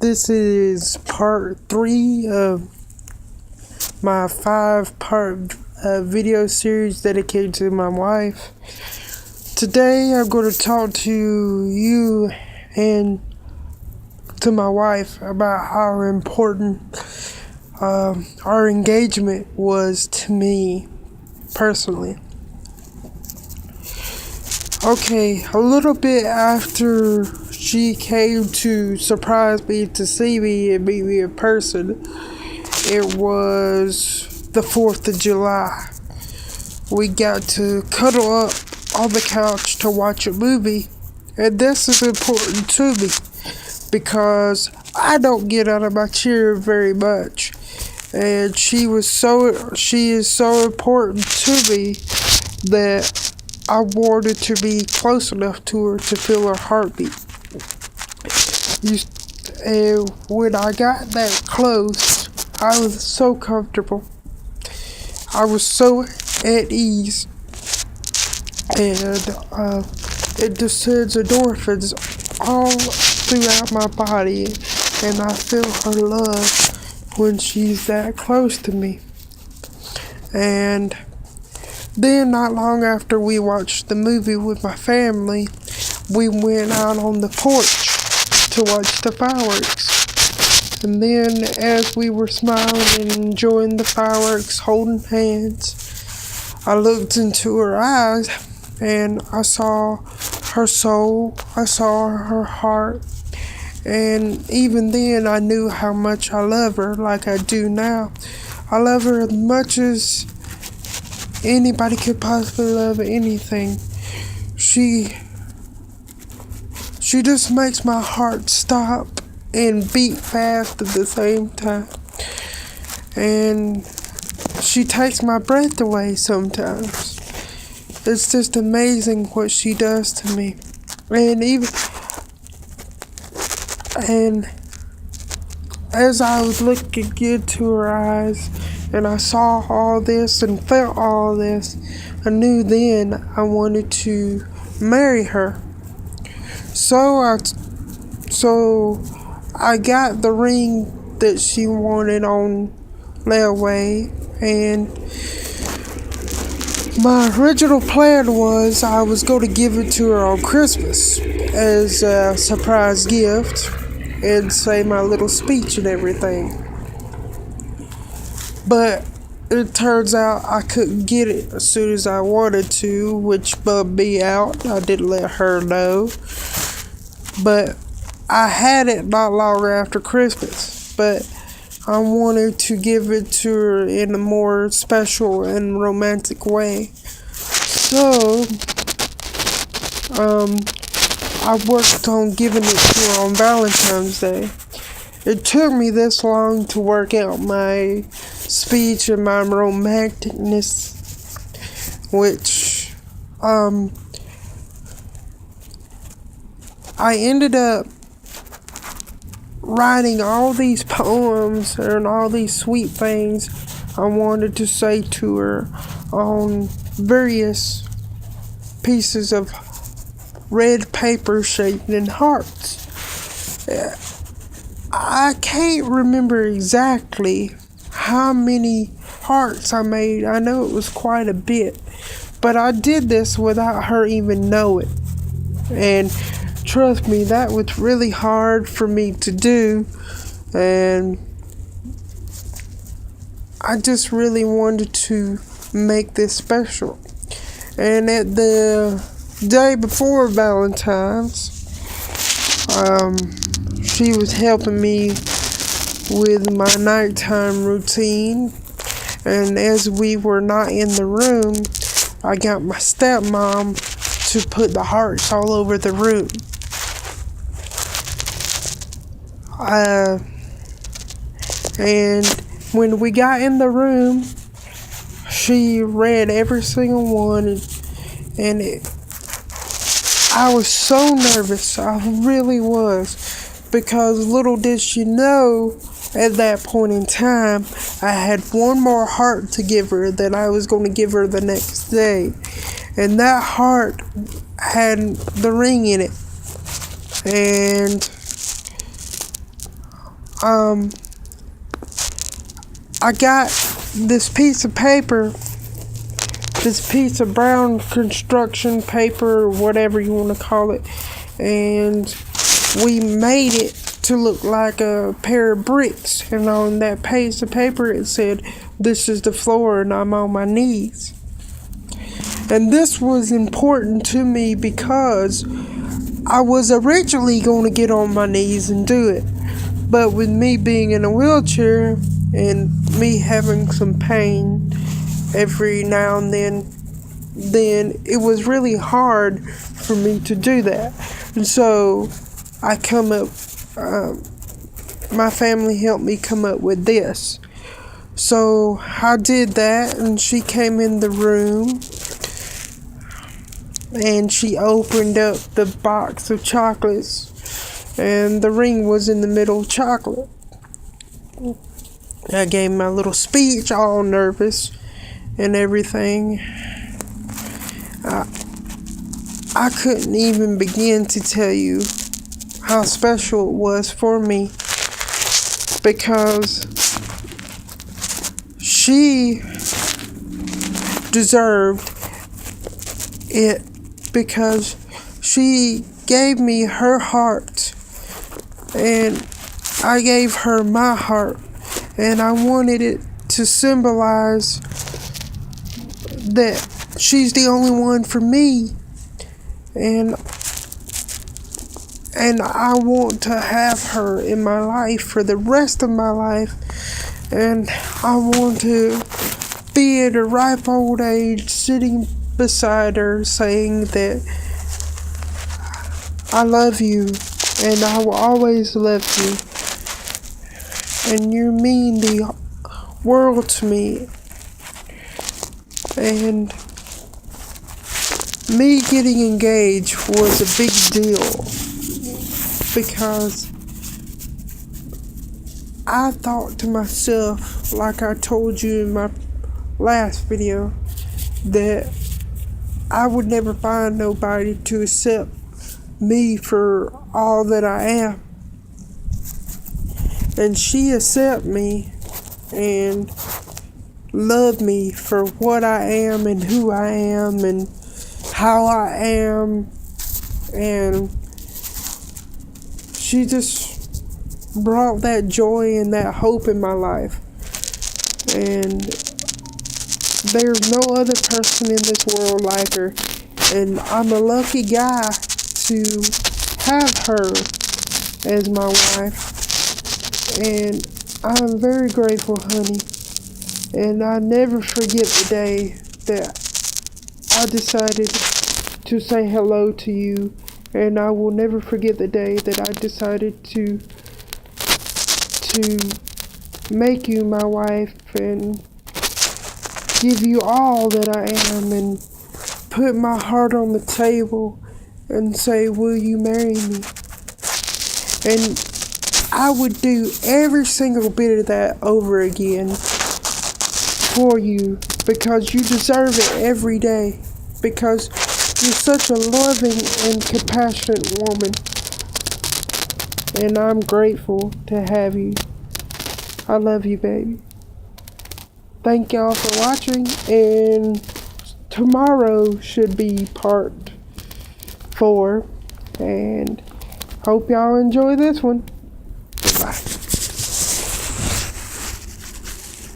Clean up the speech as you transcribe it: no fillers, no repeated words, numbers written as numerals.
This is part 3 of my 5-part video series dedicated to my wife. Today I'm going to talk to you and to my wife about how important our engagement was to me personally. Okay, a little bit after she came to surprise me to see me and meet me in person, it was the 4th of July. We got to cuddle up on the couch to watch a movie, and this is important to me because I don't get out of my chair very much, and she is so important to me that I wanted to be close enough to her to feel her heartbeat. And when I got that close, I was so comfortable. I was so at ease. And it just sends endorphins all throughout my body. And I feel her love when she's that close to me. And then, not long after we watched the movie with my family, we went out on the porch to watch the fireworks. And then, as we were smiling and enjoying the fireworks, holding hands, I looked into her eyes and I saw her soul, I saw her heart. And even then, I knew how much I love her, like I do now. I love her as much as anybody could possibly love anything. She just makes my heart stop and beat fast at the same time. And she takes my breath away sometimes. It's just amazing what she does to me. And as I was looking into her eyes, and I saw all this and felt all this, I knew then I wanted to marry her. So I got the ring that she wanted on layaway, and my original plan was I was going to give it to her on Christmas as a surprise gift and say my little speech and everything. But it turns out I couldn't get it as soon as I wanted to, which bummed me out. I didn't let her know. But I had it not long after Christmas. But I wanted to give it to her in a more special and romantic way. So, I worked on giving it to her on Valentine's Day. It took me this long to work out my speech and my romanticness, which I ended up writing all these poems and all these sweet things I wanted to say to her on various pieces of red paper shaped in hearts. I can't remember exactly how many hearts I made. I know it was quite a bit, but I did this without her even knowing. And trust me, that was really hard for me to do, and I just really wanted to make this special. And at the day before Valentine's, she was helping me with my nighttime routine, and as we were not in the room, I got my stepmom to put the hearts all over the room. And when we got in the room, she read every single one, and I was so nervous. I really was. Because little did she know, at that point in time, I had one more heart to give her that I was going to give her the next day. And that heart had the ring in it. And I got this piece of paper, this piece of brown construction paper, or whatever you want to call it, and we made it to look like a pair of bricks. And on that piece of paper it said, "This is the floor and I'm on my knees." And this was important to me because I was originally going to get on my knees and do it. But with me being in a wheelchair and me having some pain every now and then it was really hard for me to do that. And so my family helped me come up with this. So I did that, and she came in the room and she opened up the box of chocolates, and the ring was in the middle of chocolate. I gave my little speech, all nervous and everything. I couldn't even begin to tell you how special it was for me, because she deserved it, because she gave me her heart and I gave her my heart, and I wanted it to symbolize that she's the only one for me, and I want to have her in my life for the rest of my life, and I want to be at a ripe old age sitting beside her saying that I love you and I will always love you, and you mean the world to me. And me getting engaged was a big deal, because I thought to myself, like I told you in my last video, that I would never find nobody to accept me for all that I am. And she accepted me and loved me for what I am and who I am and how I am, and she just brought that joy and that hope in my life. And there's no other person in this world like her, and I'm a lucky guy to have her as my wife, and I'm very grateful, honey. And I never forget the day that I decided to say hello to you, and I will never forget the day that I decided to make you my wife and give you all that I am, and put my heart on the table and say, "Will you marry me?" And I would do every single bit of that over again for you, because you deserve it every day, because you're such a loving and compassionate woman, and I'm grateful to have you. I love you, baby. Thank y'all for watching, and tomorrow should be part 4, and hope y'all enjoy this one. Bye.